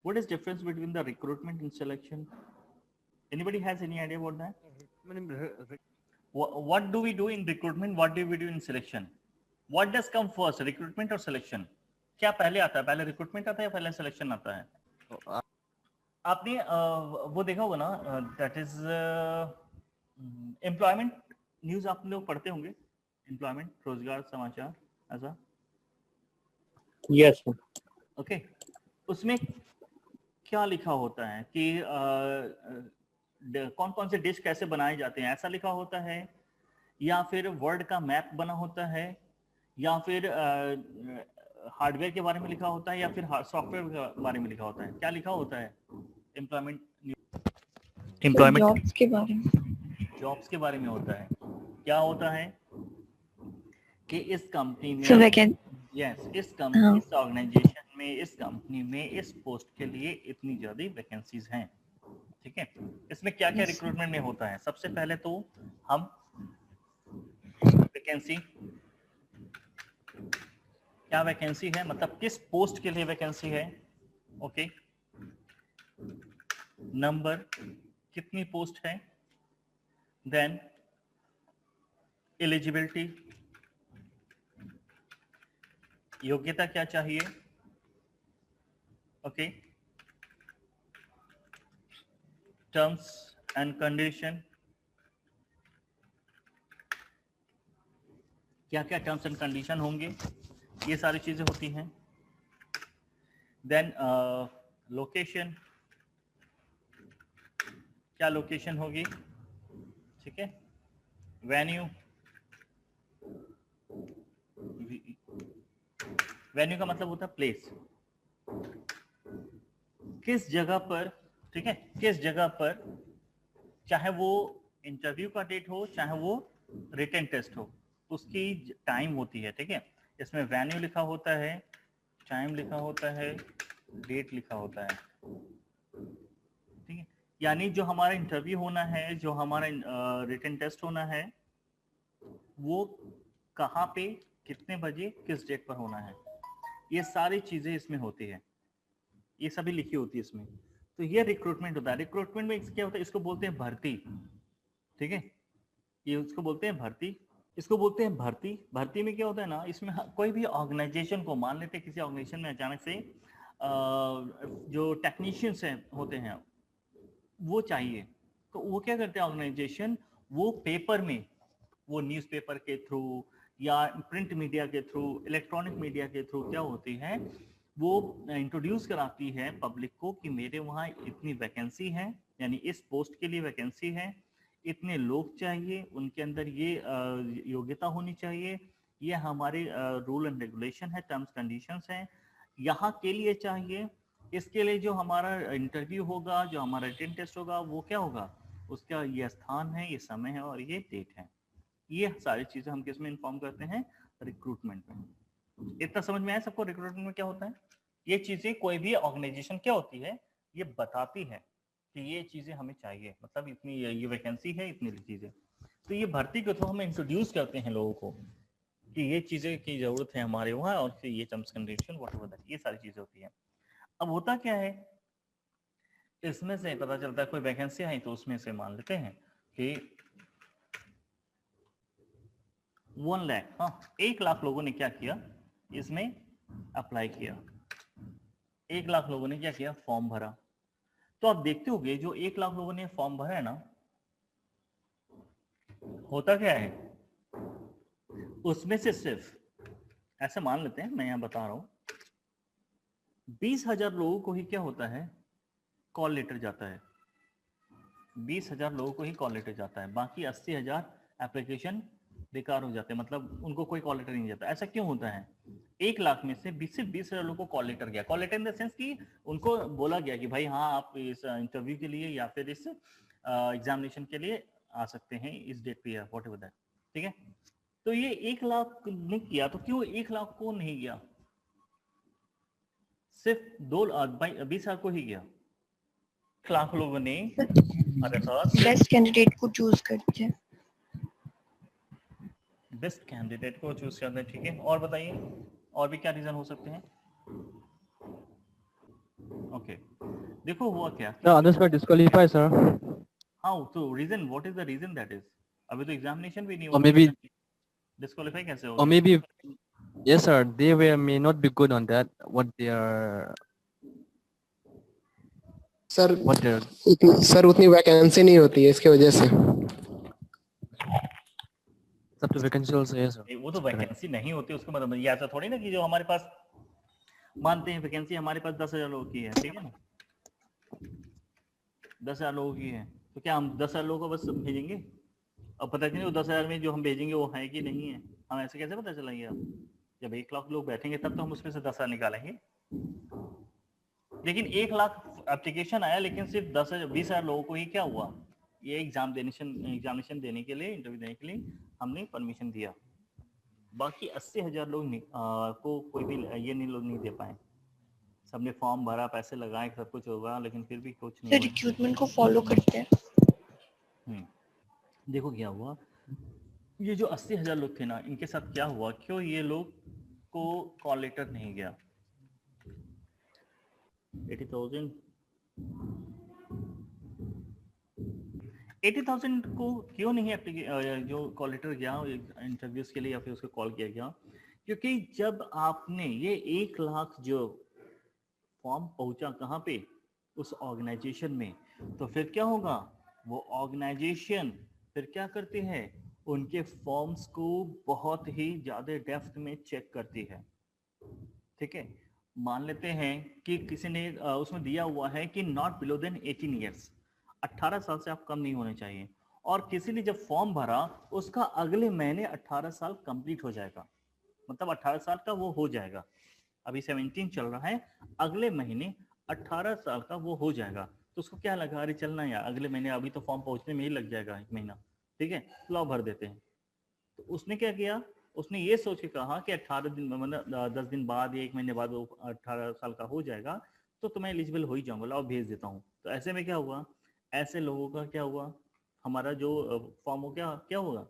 What is difference between the recruitment and selection? Anybody has any idea about that? What do we do in recruitment? What do we do in selection? What does come first, recruitment or selection? क्या पहले आता है? पहले recruitment आता है या पहले selection आता है? आपने वो देखा होगा ना, that is employment news आप लोग पढ़ते होंगे, employment, रोजगार समाचार ऐसा. Yes, sir. Okay. उसमें क्या लिखा होता है कि कौन कौन से डिश कैसे बनाए जाते हैं, ऐसा लिखा होता है, या फिर वर्ड का मैप बना होता है, या फिर हार्डवेयर के बारे में लिखा होता है, या फिर सॉफ्टवेयर के बारे में लिखा होता है? क्या लिखा होता है एम्प्लॉयमेंट जॉब्स के बारे में, जॉब्स के बारे में होता है. क्या होता है कि इस कंपनी में इस ऑर्गेनाइजेशन में, इस कंपनी में इस पोस्ट के लिए इतनी ज्यादा वैकेंसीज हैं. ठीक है. इसमें क्या क्या रिक्रूटमेंट में होता है? सबसे पहले तो हम वैकेंसी, क्या वैकेंसी है, मतलब किस पोस्ट के लिए वैकेंसी है. ओके. नंबर, कितनी पोस्ट है. देन एलिजिबिलिटी, योग्यता क्या चाहिए. ओके. टर्म्स एंड कंडीशन, क्या क्या टर्म्स एंड कंडीशन होंगे, ये सारी चीजें होती हैं. देन लोकेशन, क्या लोकेशन होगी. ठीक है. वेन्यू, वेन्यू का मतलब होता है प्लेस, किस जगह पर. ठीक है. किस जगह पर, चाहे वो इंटरव्यू का डेट हो, चाहे वो रिटन टेस्ट हो, उसकी टाइम होती है. ठीक है. इसमें वेन्यू लिखा होता है, टाइम लिखा होता है, डेट लिखा होता है. ठीक है. यानी जो हमारा इंटरव्यू होना है, जो हमारा रिटन टेस्ट होना है, वो कहाँ पे, कितने बजे, किस डेट पर होना है, ये सारी चीजें इसमें होती है. ये सभी लिखी होती है इसमें. तो ये रिक्रूटमेंट होता है. रिक्रूटमेंट में क्या होता है, इसको बोलते हैं भर्ती. ठीक है. ये उसको बोलते हैं भर्ती, इसको बोलते हैं भर्ती. भर्ती में क्या होता है ना, इसमें कोई भी ऑर्गेनाइजेशन को, मान लेते हैं किसी ऑर्गेनाइजेशन में अचानक से जो टेक्नीशियंस हैं होते हैं वो चाहिए, तो वो क्या करते हैं ऑर्गेनाइजेशन, वो पेपर में, वो न्यूज़पेपर के थ्रू या प्रिंट मीडिया के थ्रू, इलेक्ट्रॉनिक मीडिया के थ्रू क्या होती है, वो इंट्रोड्यूस कराती है पब्लिक को कि मेरे वहाँ इतनी वैकेंसी है, यानी इस पोस्ट के लिए वैकेंसी है, इतने लोग चाहिए, उनके अंदर ये योग्यता होनी चाहिए, ये हमारे रूल एंड रेगुलेशन है, टर्म्स कंडीशंस हैं, यहाँ के लिए चाहिए. इसके लिए जो हमारा इंटरव्यू होगा, जो हमारा रिटन टेस्ट होगा, वो क्या होगा, उसका ये स्थान है, ये समय है और ये डेट है. ये सारी चीजें हम किसमें इन्फॉर्म करते हैं, रिक्रूटमेंट में. इतना समझ में आया सबको रिक्रूटमेंट में क्या होता है. ये चीजें कोई भी ऑर्गेनाइजेशन क्या होती है, ये बताती है कि ये चीजें हमें चाहिए, मतलब इतनी ये वैकेंसी है, इतनी चीजें. तो ये भर्ती के थ्रू हम इंट्रोड्यूस करते हैं लोगों को कि ये चीजें की जरूरत है हमारे वहाँ, और फिर ये टर्म्स कंडीशन व्हाटएवर दैट, ये सारी चीजें होती है. अब होता क्या है, इसमें से पता चलता है कोई वैकेंसी आई, तो उसमें से मान लेते हैं कि 1 लाख, हाँ 1 लाख लोगों ने क्या किया, इसमें अप्लाई किया. 1 लाख लोगों ने क्या किया, फॉर्म भरा. तो आप देखते होंगे जो 1 लाख लोगों ने फॉर्म भरा है ना, होता क्या है, उसमें से सिर्फ ऐसे मान लेते हैं, मैं यहाँ बता रहा हूँ, 20,000 लोगों को ही क्या होता है, कॉल लेटर जाता है. 20,000 लोगों को ही कॉल लेटर जाता है, बाकी 80,000 एप्लीकेशन बेकार हो जाते हैं, मतलब उनको कोई कॉल लेटर नहीं जाता. ऐसा क्यों होता है, 1 लाख में से सिर्फ 20,000 लोगों को कॉल लेटर गया. Call letter in the sense कि उनको बोला गया कि भाई हाँ आप इस इंटरव्यू के लिए या फिर इस एग्जामिनेशन के लिए आ सकते हैं इस डेट पे या व्हाटएवर दैट. ठीक है. तो ये 1 लाख ने किया, तो क्यों 1 लाख को नहीं गया, सिर्फ 20,000 को ही गया. 1 लाख लोगों ने बेस्ट कैंडिडेट को चूज करते हैं, बेस्ट कैंडिडेट को चूज करते हैं. ठीक है. और बताइए और भी क्या रीजन हो सकते हैं. ओके देखो हुआ क्या The others were disqualified, sir. हाँ तो reason, what is the reason that is, अभी तो एग्जामिनेशन भी नहीं Or हुआ, maybe, डिस्क्वालीफाई कैसे हो or गया? maybe, yes, sir. They were may not be good on that. What they are, sir what they're. उतनी वैकेंसी नहीं होती है इसके वजह से। Up to vacancy also, yes, sir. वो तो Correct. वैकेंसी नहीं होती उसका मतलब ये ऐसा थोड़ी ना कि जो हमारे पास मानते हैं वैकेंसी हमारे पास 10,000 लोगों की है, ठीक है ना, 10,000 लोगों की है, तो क्या हम 10,000 लोगों को बस भेजेंगे? अब पता नहीं वो 10,000 में जो हम भेजेंगे वो है कि नहीं है, हम ऐसे कैसे पता चलेंगे? अब जब 1 लाख लोग बैठेंगे तब तो हम उसमें से 10,000 निकालेंगे। लेकिन 1 लाख एप्लीकेशन आया, लेकिन सिर्फ 20,000 लोगों को ही क्या हुआ, ये एग्जामिनेशन देने के लिए, इंटरव्यू देने के लिए हमने परमिशन दिया। बाकी 80,000 लोग को कोई भी ये नहीं लोग नहीं दे पाए। सबने फॉर्म भरा, पैसे लगाए, सब कुछ होगा, लेकिन फिर भी कुछ नहीं सर हुआ। रिक्रूटमेंट को फॉलो करते हैं। देखो क्या हुआ, ये जो 80,000 लोग थे ना, इनके साथ क्या हुआ, क्यों ये लोग को कॉल लेटर नहीं गया? 80,000 को क्यों नहीं जो कॉल लेटर गया इंटरव्यूज के लिए या फिर उसको कॉल किया गया? क्योंकि जब आपने ये 1 लाख जो फॉर्म पहुंचा कहाँ पे, उस ऑर्गेनाइजेशन में, तो फिर क्या होगा, वो ऑर्गेनाइजेशन फिर क्या करती है, उनके फॉर्म्स को बहुत ही ज्यादा डेप्थ में चेक करती है। ठीक है, मान लेते हैं कि किसी ने उसमें दिया हुआ है कि नॉट बिलो देन 18 ईयर्स, 18 साल से आप कम नहीं होने चाहिए, और किसी ने जब फॉर्म भरा उसका अगले महीने 18 साल कंप्लीट हो जाएगा, मतलब 18 साल का वो हो जाएगा, अभी 17 चल रहा है, अगले महीने 18 साल का वो हो जाएगा, तो उसको क्या लगा, अरे चलना यार अगले महीने, अभी तो फॉर्म पहुंचने में ही लग जाएगा 1 महीना, ठीक है, लो भर देते हैं। तो उसने क्या किया, उसने ये सोच के कहा कि 18 दिन मतलब 10 दिन बाद या 1 महीने बाद वो 18 साल का हो जाएगा, तो तुम्हें एलिजिबल हो ही जाऊंगा, लाओ भेज देता हूँ। तो ऐसे में क्या हुआ, ऐसे लोगों का क्या हुआ, हमारा जो फॉर्म हो क्या क्या होगा,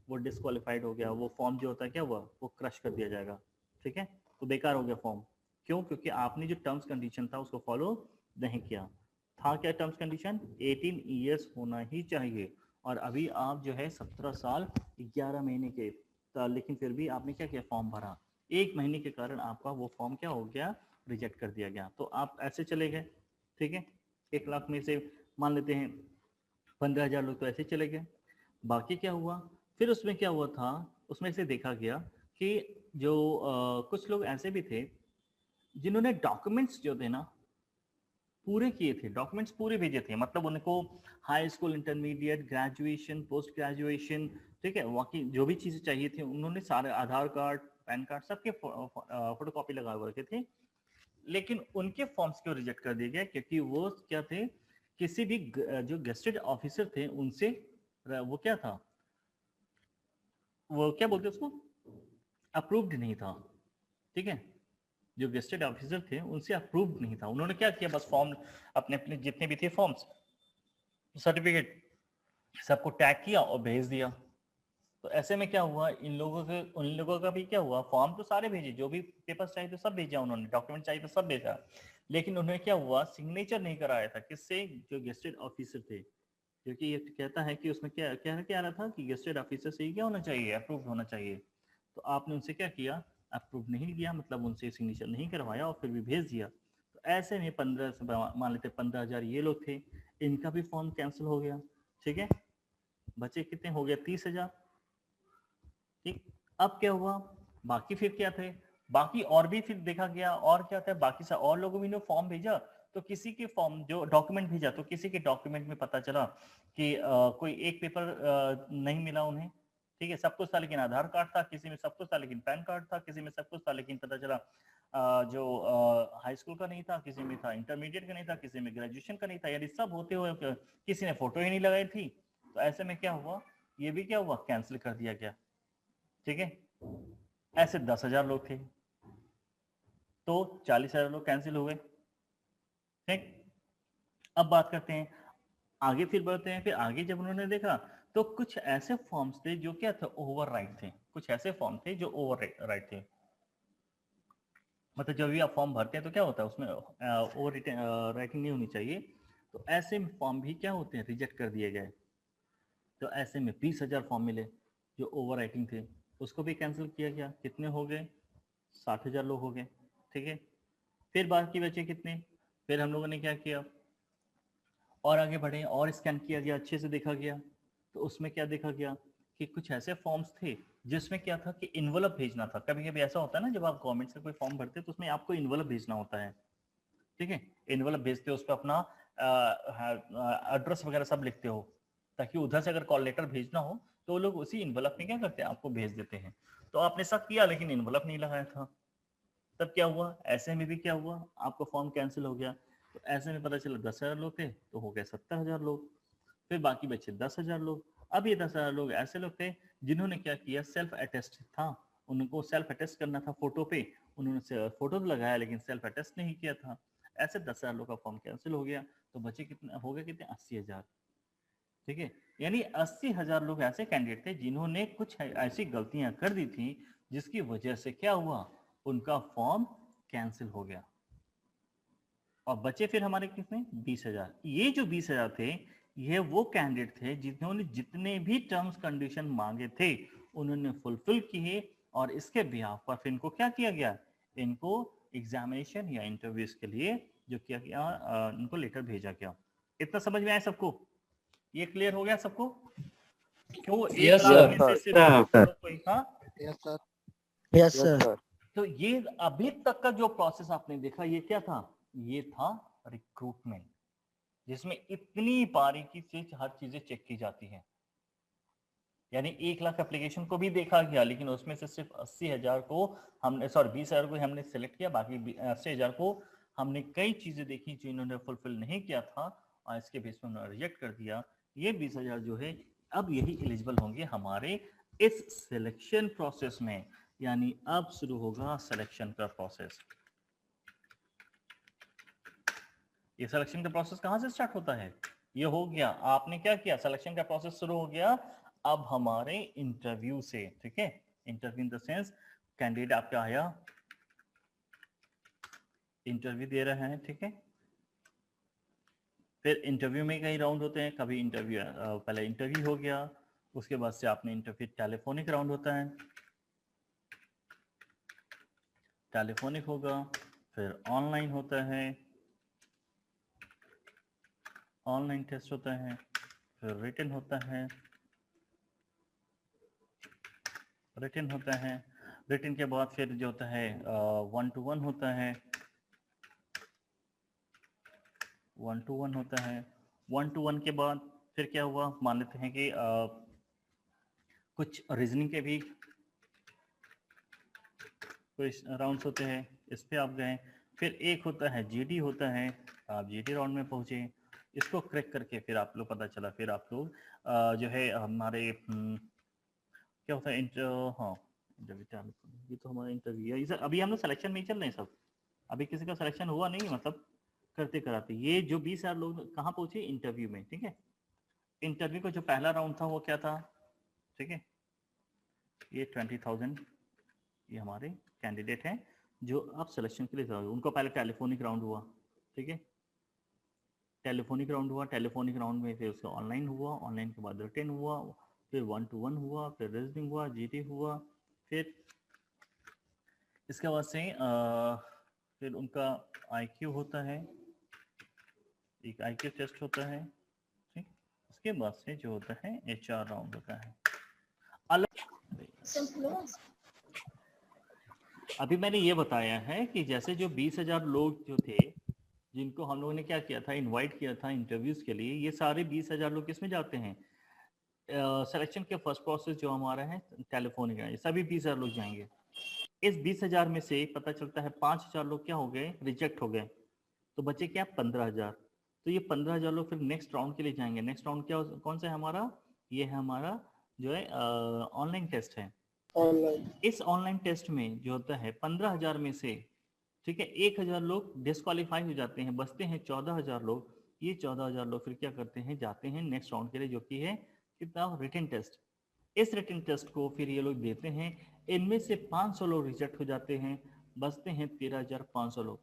वो डिस्क्वालीफाइड हो गया, वो फॉर्म जो होता है क्या हुआ, वो क्रश कर दिया जाएगा, ठीक है, तो बेकार हो गया फॉर्म। क्यों? क्योंकि आपने जो टर्म्स कंडीशन था उसको फॉलो नहीं किया। था क्या टर्म्स कंडीशन, 18 ईयर्स होना ही चाहिए, और अभी आप जो है 17 साल 11 महीने के, लेकिन फिर भी आपने क्या किया, फॉर्म भरा, 1 महीने के कारण आपका वो फॉर्म क्या हो गया, रिजेक्ट कर दिया गया, तो आप ऐसे चले गए, ठीक है। 1 लाख में से मान लेते हैं 15,000 लोग तो ऐसे चले गए। बाकी क्या हुआ, फिर उसमें क्या हुआ था, उसमें से देखा गया कि जो कुछ लोग ऐसे भी थे जिन्होंने डॉक्यूमेंट्स जो थे ना पूरे किए थे, डॉक्यूमेंट्स पूरे भेजे थे, मतलब उनको high school, intermediate, graduation, post graduation, ठीक है, बाकी जो भी चीजें चाहिए थी उन्होंने सारे, आधार कार्ड, पैन कार्ड, सबके फोटोकॉपी लगा हुए रखे थे, लेकिन उनके फॉर्म्स क्यों रिजेक्ट कर दिए गए, क्योंकि वो क्या थे, किसी भी जो गेस्टेड ऑफिसर थे उनसे वो क्या था, वो क्या बोलते उसको, अप्रूव्ड नहीं था, ठीक है, जो गेस्टेड ऑफिसर थे उनसे अप्रूव्ड नहीं था। उन्होंने क्या किया, बस फॉर्म अपने अपने जितने भी थे फॉर्म्स, सर्टिफिकेट, सबको टैग किया और भेज दिया। तो ऐसे में क्या हुआ, उन लोगों का भी क्या हुआ, फॉर्म तो सारे भेजे, जो भी पेपर्स चाहिए तो सब भेजा उन्होंने, डॉक्यूमेंट चाहिए तो सब भेजा, लेकिन उन्होंने क्या हुआ, सिग्नेचर नहीं कराया था, किससे, जो गेस्टेड ऑफिसर थे, क्योंकि ये कहता है कि उसमें क्या क्या क्या रहा था कि गेस्टेड ऑफिसर से ही क्या होना चाहिए, अप्रूव होना चाहिए। तो आपने उनसे क्या किया, अप्रूव नहीं किया, मतलब उनसे सिग्नेचर नहीं करवाया और फिर भी भेज दिया। तो ऐसे में 15 से मान लेते 15,000 ये लोग थे, इनका भी फॉर्म कैंसिल हो गया, ठीक है, बचे कितने हो गया, 30,000, ठीक। अब क्या हुआ, बाकी फिर क्या थे, बाकी और भी फिर देखा गया, और क्या था, बाकी से और लोगों ने फॉर्म भेजा, तो किसी के फॉर्म जो डॉक्यूमेंट भेजा, तो किसी के डॉक्यूमेंट में पता चला कि कोई एक पेपर नहीं मिला उन्हें, ठीक है, सब कुछ था लेकिन आधार कार्ड था, किसी में सब कुछ था लेकिन पैन कार्ड था, किसी में सब कुछ था लेकिन पता चला जो हाई स्कूल का नहीं था, किसी में था इंटरमीडिएट का नहीं था, किसी में ग्रेजुएशन का नहीं था, यानी सब होते हुए किसी ने फोटो ही नहीं लगाई थी। तो ऐसे में क्या हुआ, ये भी क्या हुआ, कैंसिल कर दिया गया, ठीक है। ऐसे 10,000 लोग थे, तो 40,000 लोग कैंसिल हुए, ठीक। अब बात करते हैं आगे, फिर बढ़ते हैं, फिर आगे जब उन्होंने देखा तो कुछ ऐसे फॉर्म्स थे जो क्या थे, ओवर राइट थे, कुछ ऐसे फॉर्म थे जो ओवर राइट थे, मतलब जब भी आप फॉर्म भरते हैं तो क्या होता है उसमें ओवर राइटिंग नहीं होनी चाहिए, तो ऐसे फॉर्म भी क्या होते हैं रिजेक्ट कर दिए गए। तो ऐसे में 20,000 फॉर्म मिले जो ओवर राइटिंग थे, उसको भी कैंसिल किया गया। कितने हो गए? 60,000 लोग हो गए, ठीक है। फिर बाकी बचे कितने? फिर हम लोगों ने क्या किया और आगे बढ़े और स्कैन किया गया, अच्छे से देखा गया। तो उसमें क्या देखा गया कि कुछ ऐसे फॉर्म्स थे जिसमें क्या था कि इन्वलप भेजना था। कभी कभी ऐसा होता है ना, जब आप गवर्नमेंट से कोई फॉर्म भरते हैं तो उसमें आपको इन्वलप भेजना होता है, ठीक है। इन्वलप भेजते हो, उस पर अपना एड्रेस वगैरह सब लिखते हो, ताकि उधर से अगर कॉल लेटर भेजना हो तो वो लोग उसी इन्वलप में क्या करते हैं, आपको भेज देते हैं। तो आपने सब किया लेकिन इन्वलप नहीं लगाया था। तब क्या हुआ? ऐसे में भी क्या हुआ, आपका फॉर्म कैंसिल हो गया। तो ऐसे में पता चला 10,000 लोग थे तो हो गए 70,000 लोग। फिर बाकी बचे 10,000 लोग। अब ये 10,000 लोग ऐसे लोग थे जिन्होंने क्या किया, सेल्फ अटेस्ट था, उनको सेल्फ अटेस्ट करना था फोटो पे, उन्होंने फोटो तो लगाया लेकिन सेल्फ अटेस्ट नहीं किया था। ऐसे 10,000 लोग का फॉर्म कैंसिल हो गया। तो बचे कितने हो गए, कितने? 80,000, ठीक है। यानी 80,000 लोग ऐसे कैंडिडेट थे जिन्होंने कुछ ऐसी गलतियां कर दी थी जिसकी वजह से क्या हुआ, उनका फॉर्म कैंसिल हो गया। और बचे फिर हमारे कितने? 20,000। ये जो 20,000 थे, ये वो कैंडिडेट थे जिन्होंने जितने भी टर्म्स कंडीशन मांगे थे उन्होंने फुलफिल किए, और इसके बिहाफ पर फिर इनको क्या किया गया, इनको एग्जामिनेशन या इंटरव्यूज के लिए जो किया गया, इनको लेटर भेजा गया। इतना समझ में आया सबको? ये क्लियर हो गया सबको? क्यों 1,00,000 में से सिर्फ कोई? हाँ, यस सर। Yes sir. तो ये अभी तक का जो प्रोसेस आपने देखा, ये क्या था? ये था रिक्रूटमेंट, जिसमें इतनी बारीकी से हर चीजें चेक की जाती हैं। यानी 1,00,000 एप्लीकेशन को भी देखा गया, लेकिन उसमें से सिर्फ 80,000 को हमने, सॉरी 20,000 को हमने सेलेक्ट किया, बाकी 80,000 को हमने कई चीजें देखी जो इन्होंने फुलफिल नहीं किया था, और इसके बेस पर उन्होंने रिजेक्ट कर दिया। ये 20,000 जो है अब यही एलिजिबल होंगे हमारे इस सिलेक्शन प्रोसेस में। यानी अब शुरू होगा सिलेक्शन का प्रोसेस। ये सिलेक्शन का प्रोसेस कहां से स्टार्ट होता है? ये हो गया, आपने क्या किया, सिलेक्शन का प्रोसेस शुरू हो गया अब हमारे इंटरव्यू से, ठीक है। Interview in the sense candidate आपका आया, इंटरव्यू दे रहे हैं, ठीक है। फिर इंटरव्यू में कई राउंड होते हैं, कभी इंटरव्यू पहले इंटरव्यू हो गया, उसके बाद से आपने इंटरव्यू, टेलीफोनिक राउंड होता है, टेलीफोनिक होगा, फिर ऑनलाइन होता है, ऑनलाइन टेस्ट होता है, फिर रिटन होता है, रिटन होता है, रिटन के बाद फिर जो होता है 1-to-1 होता है, 1-to-1 होता है। 1-to-1 के बाद फिर क्या हुआ, मान लेते हैं कि कुछ रीजनिंग के भी कुछ राउंड्स होते हैं, इस पे आप गए। फिर एक होता है जीडी होता है, आप जीडी राउंड में पहुंचे, इसको क्रैक करके फिर आप लोग पता चला, फिर आप लोग जो है हमारे क्या होता है हाँ इंटरव्यू, ये तो हमारा इंटरव्यू है। सर अभी हम लोग सिलेक्शन में ही चल रहे हैं सब, अभी किसी का सिलेक्शन हुआ नहीं, मतलब करते कराते। ये जो 20,000 लोग कहाँ पहुंचे, इंटरव्यू में, ठीक है। इंटरव्यू का जो पहला राउंड था वो क्या था, ठीक है। ये 20,000 ये हमारे कैंडिडेट हैं जो अब सिलेक्शन के लिए जाओगे। उनको पहले टेलीफोनिक राउंड हुआ, ठीक है। टेलीफोनिक राउंड हुआ, टेलीफोनिक राउंड में फिर उसका ऑनलाइन हुआ, ऑनलाइन के बाद रिटन हुआ, फिर 1-to-1 हुआ, फिर रीजनिंग हुआ, जीटी हुआ, फिर इसके बाद से फिर उनका आईक्यू होता है, एक आईक्यू टेस्ट होता है, ठीक। उसके बाद से जो होता है एचआर राउंड होता है। अभी मैंने ये बताया है कि जैसे जो 20,000 लोग जो थे जिनको हम लोगों ने क्या किया था, इनवाइट किया था इंटरव्यूज के लिए, ये सारे 20,000 लोग किसमें जाते हैं, सिलेक्शन के फर्स्ट प्रोसेस जो हमारा है टेलीफोनिक है, सभी 20,000 लोग जाएंगे। इस 20,000 में से पता चलता है 5,000 लोग क्या हो गए, रिजेक्ट हो गए, तो बचे क्या, 15,000। तो ये 15,000 लोग फिर नेक्स्ट राउंड के लिए जाएंगे। नेक्स्ट राउंड क्या कौन सा है हमारा, ये है हमारा जो है ऑनलाइन टेस्ट है। ऑनलाइन। इस ऑनलाइन टेस्ट में जो होता है 15,000 में से, ठीक है, 1,000 लोग डिस्क्वालीफाई हो जाते हैं, बचते हैं 14,000 लोग। ये 14,000 लोग फिर क्या करते हैं, जाते हैं नेक्स्ट राउंड के लिए, जो कि है कितना, रिटन टेस्ट। इस रिटन टेस्ट को फिर ये लोग देते हैं, इनमें से 500 लोग रिजेक्ट हो जाते हैं, बचते हैं 13,500 लोग।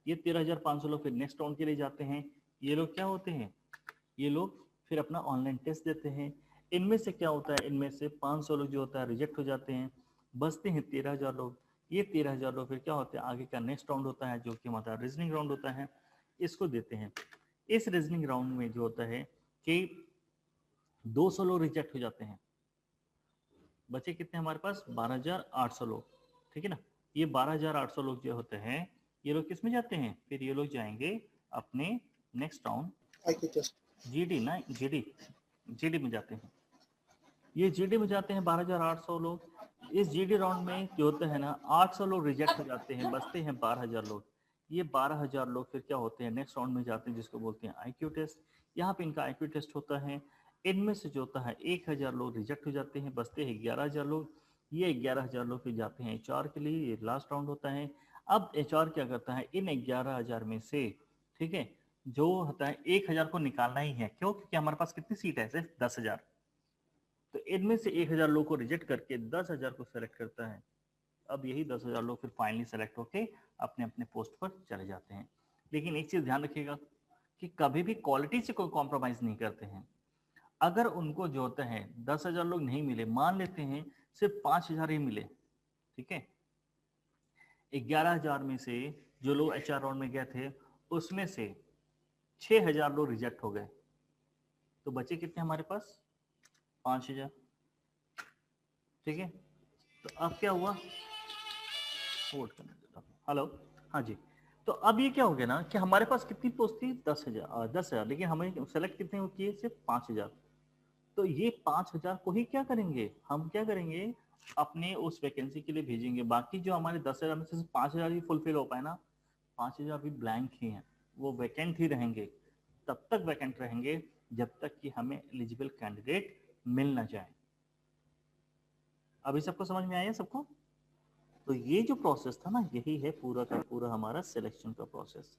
ये 13,500 लोग फिर नेक्स्ट राउंड के लिए जाते हैं। ये लोग क्या होते हैं, ये लोग फिर अपना ऑनलाइन टेस्ट देते हैं। इनमें से क्या होता है, इनमें से 500 लोग जो होता है रिजेक्ट हो जाते हैं, बचते हैं 13,000 लोग। ये 13,000 लोग फिर क्या होते हैं, आगे का नेक्स्ट राउंड होता है जो कि हमारा रीजनिंग राउंड होता है, इसको देते हैं। इस रीजनिंग राउंड में जो होता है कि 200 लोग रिजेक्ट हो जाते हैं, बचे कितने हमारे पास 12,800 लोग, ठीक है ना। ये 12,800 लोग जो होते हैं ये लोग किस में जाते हैं, फिर ये लोग जाएंगे अपने next round IQ test. GD ना, जीडी में जाते हैं। ये जीडी में जाते हैं 12,800 लोग। इस जीडी राउंड में जो होता है ना 800 लोग रिजेक्ट हो जाते हैं, बचते हैं 12,000 लोग। ये 12,000 लोग फिर क्या होते हैं, नेक्स्ट राउंड में जाते हैं जिसको बोलते हैं आईक्यू टेस्ट। यहाँ पे इनका आईक्यू टेस्ट होता है। इनमें से जो होता है 1,000 लोग रिजेक्ट हो जाते हैं, बचते हैं 11,000 लोग। ये 11,000 लोग फिर जाते हैं एचआर के लिए, ये लास्ट राउंड होता है। अब एचआर क्या करता है, इन 11,000 में से, ठीक है, जो होता है 1,000 को निकालना ही है। क्यों, क्योंकि हमारे पास कितनी सीट है, सिर्फ 10,000। तो इनमें से 1,000 लोग को रिजेक्ट करके 10,000 को सेलेक्ट करता है। अब यही 10,000 लोग फिर फाइनली सेलेक्ट होके अपने अपने पोस्ट पर चले जाते हैं। लेकिन एक चीज ध्यान रखिएगा कि कभी भी क्वालिटी से कोई कॉम्प्रोमाइज नहीं करते हैं। अगर उनको जो होता है 10,000 लोग नहीं मिले, मान लेते हैं सिर्फ 5,000 ही मिले, ठीक है, 11,000 में से जो लोग एचआर राउंड में गए थे उसमें से 6,000 लोग रिजेक्ट हो गए, तो बचे कितने हमारे पास 5,000, ठीक है। तो अब क्या हुआ, होल्ड करने देता हूं, हेलो, हाँ जी। तो अब ये क्या हो गया ना कि हमारे पास कितनी पोस्ट थी 10,000, लेकिन हमें सेलेक्ट कितने किए, सिर्फ 5,000। तो ये 5,000 को ही क्या करेंगे, हम क्या करेंगे, अपने उस वैकेंसी के लिए भेजेंगे। बाकी जो हमारे 10,000 में से 5,000 ही फुलफिल हो पाए ना, 5,000 भी ब्लैंक ही हैं, वो वैकेंट ही रहेंगे। तब तक वैकेंट रहेंगे जब तक कि हमें एलिजिबल कैंडिडेट मिल ना जाए। अभी सबको समझ में आया सबको। तो ये जो प्रोसेस था ना, यही है पूरा का पूरा हमारा सिलेक्शन का प्रोसेस।